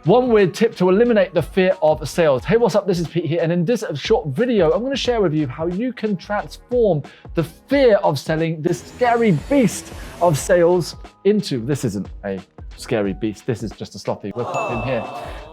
One weird tip to eliminate the fear of sales. Hey, what's up? This is Pete here, and in this short video, I'm going to share with you how you can transform the fear of selling, this scary beast of sales, into, this isn't a scary beast, this is just a sloppy, we'll pop in here,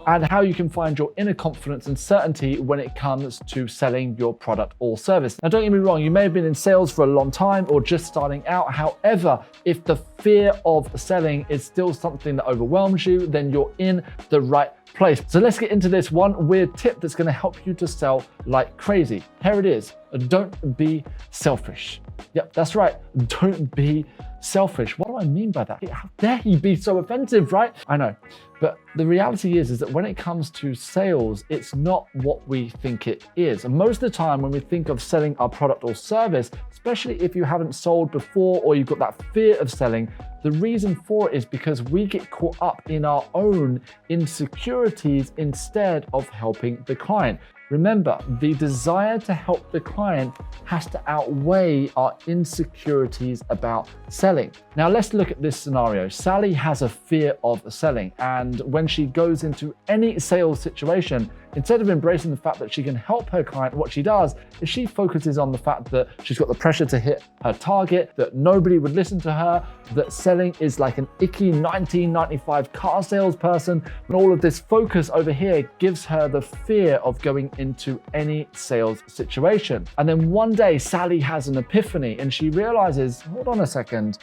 and how you can find your inner confidence and certainty when it comes to selling your product or service. Now, don't get me wrong, you may have been in sales for a long time or just starting out. However, if the fear of selling is still something that overwhelms you, then you're in the right place. So let's get into this one weird tip that's going to help you to sell like crazy. Here it is. Don't be selfish. Yep, that's right. Don't be selfish. What do I mean by that? How dare you be so offensive, right? I know. But the reality is that when it comes to sales, it's not what we think it is. And most of the time when we think of selling our product or service, especially if you haven't sold before or you've got that fear of selling, the reason for it is because we get caught up in our own insecurities instead of helping the client. Remember, the desire to help the client has to outweigh our insecurities about selling. Now let's look at this scenario. Sally has a fear of selling, and when she goes into any sales situation, instead of embracing the fact that she can help her client, what she does is she focuses on the fact that she's got the pressure to hit her target, that nobody would listen to her, that selling is like an icky 1995 car salesperson, and all of this focus over here gives her the fear of going into any sales situation. And then one day Sally has an epiphany and she realizes, hold on a second,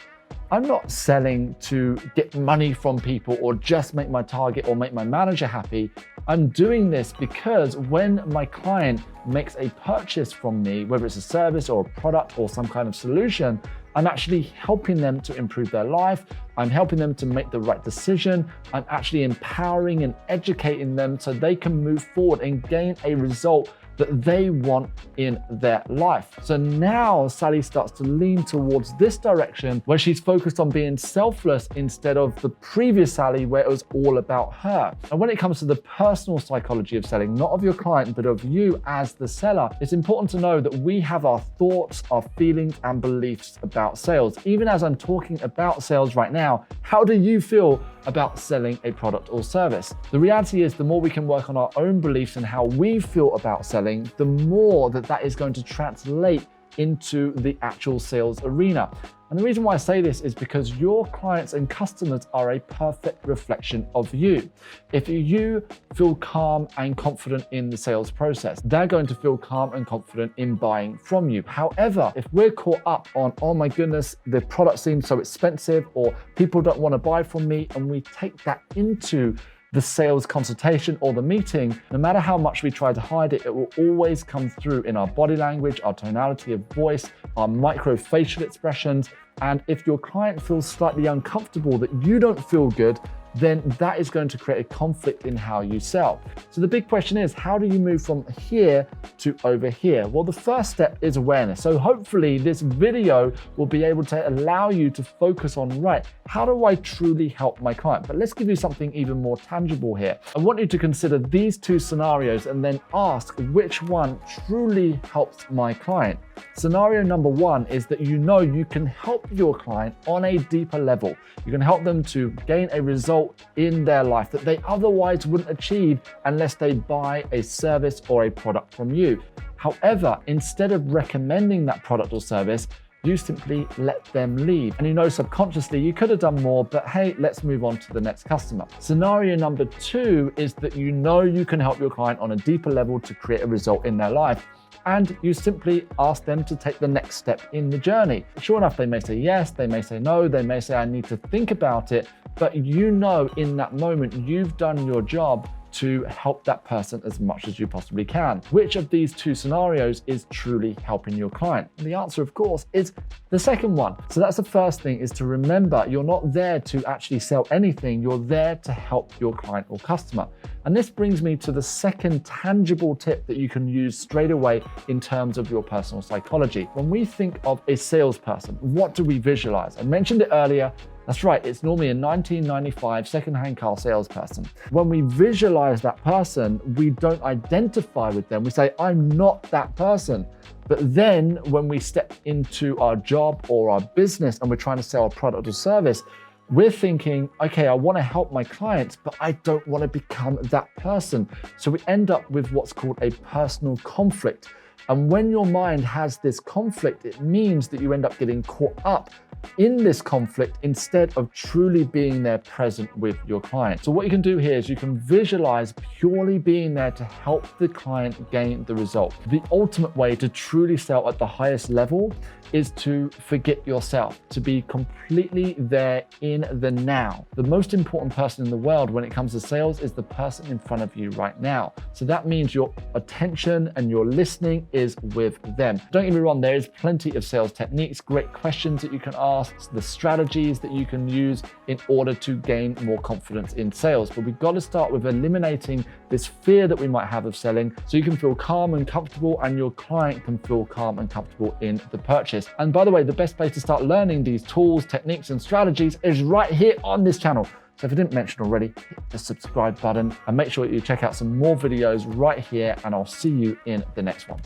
I'm not selling to get money from people or just make my target or make my manager happy. I'm doing this because when my client makes a purchase from me, whether it's a service or a product or some kind of solution, I'm actually helping them to improve their life. I'm helping them to make the right decision. I'm actually empowering and educating them so they can move forward and gain a result that they want in their life. So now Sally starts to lean towards this direction where she's focused on being selfless instead of the previous Sally where it was all about her. And when it comes to the personal psychology of selling, not of your client, but of you as the seller, it's important to know that we have our thoughts, our feelings, and beliefs about sales. Even as I'm talking about sales right now, how do you feel about selling a product or service? The reality is the more we can work on our own beliefs and how we feel about selling, the more that is going to translate into the actual sales arena. And the reason why I say this is because your clients and customers are a perfect reflection of you. If you feel calm and confident in the sales process, they're going to feel calm and confident in buying from you. However, if we're caught up on, oh my goodness, the product seems so expensive, or people don't want to buy from me, and we take that into the sales consultation or the meeting, no matter how much we try to hide it, it will always come through in our body language, our tonality of voice, our micro facial expressions. And if your client feels slightly uncomfortable that you don't feel good, then that is going to create a conflict in how you sell. So the big question is, how do you move from here to over here? Well, the first step is awareness. So hopefully this video will be able to allow you to focus on, right, how do I truly help my client? But let's give you something even more tangible here. I want you to consider these two scenarios and then ask which one truly helps my client. Scenario number one is that you know you can help your client on a deeper level. You can help them to gain a result in their life that they otherwise wouldn't achieve unless they buy a service or a product from you. However, instead of recommending that product or service, you simply let them leave. And you know subconsciously you could have done more, but hey, let's move on to the next customer. Scenario number two is that you know you can help your client on a deeper level to create a result in their life, and you simply ask them to take the next step in the journey. Sure enough, they may say yes, they may say no, they may say I need to think about it, but you know in that moment you've done your job to help that person as much as you possibly can. Which of these two scenarios is truly helping your client? And the answer, of course, is the second one. So that's the first thing, is to remember you're not there to actually sell anything, you're there to help your client or customer. And this brings me to the second tangible tip that you can use straight away in terms of your personal psychology. When we think of a salesperson, what do we visualize? I mentioned it earlier. That's right, it's normally a 1995 secondhand car salesperson. When we visualize that person, we don't identify with them. We say, I'm not that person. But then when we step into our job or our business and we're trying to sell a product or service, we're thinking, okay, I want to help my clients, but I don't want to become that person. So we end up with what's called a personal conflict. And when your mind has this conflict, it means that you end up getting caught up in this conflict instead of truly being there present with your client. So what you can do here is you can visualize purely being there to help the client gain the result. The ultimate way to truly sell at the highest level is to forget yourself, to be completely there in the now. The most important person in the world when it comes to sales is the person in front of you right now. So that means your attention and your listening is with them. Don't get me wrong, there is plenty of sales techniques, great questions that you can ask, the strategies that you can use in order to gain more confidence in sales. But we've got to start with eliminating this fear that we might have of selling so you can feel calm and comfortable and your client can feel calm and comfortable in the purchase. And by the way, the best place to start learning these tools, techniques, and strategies is right here on this channel. So if I didn't mention already, hit the subscribe button and make sure that you check out some more videos right here, and I'll see you in the next one.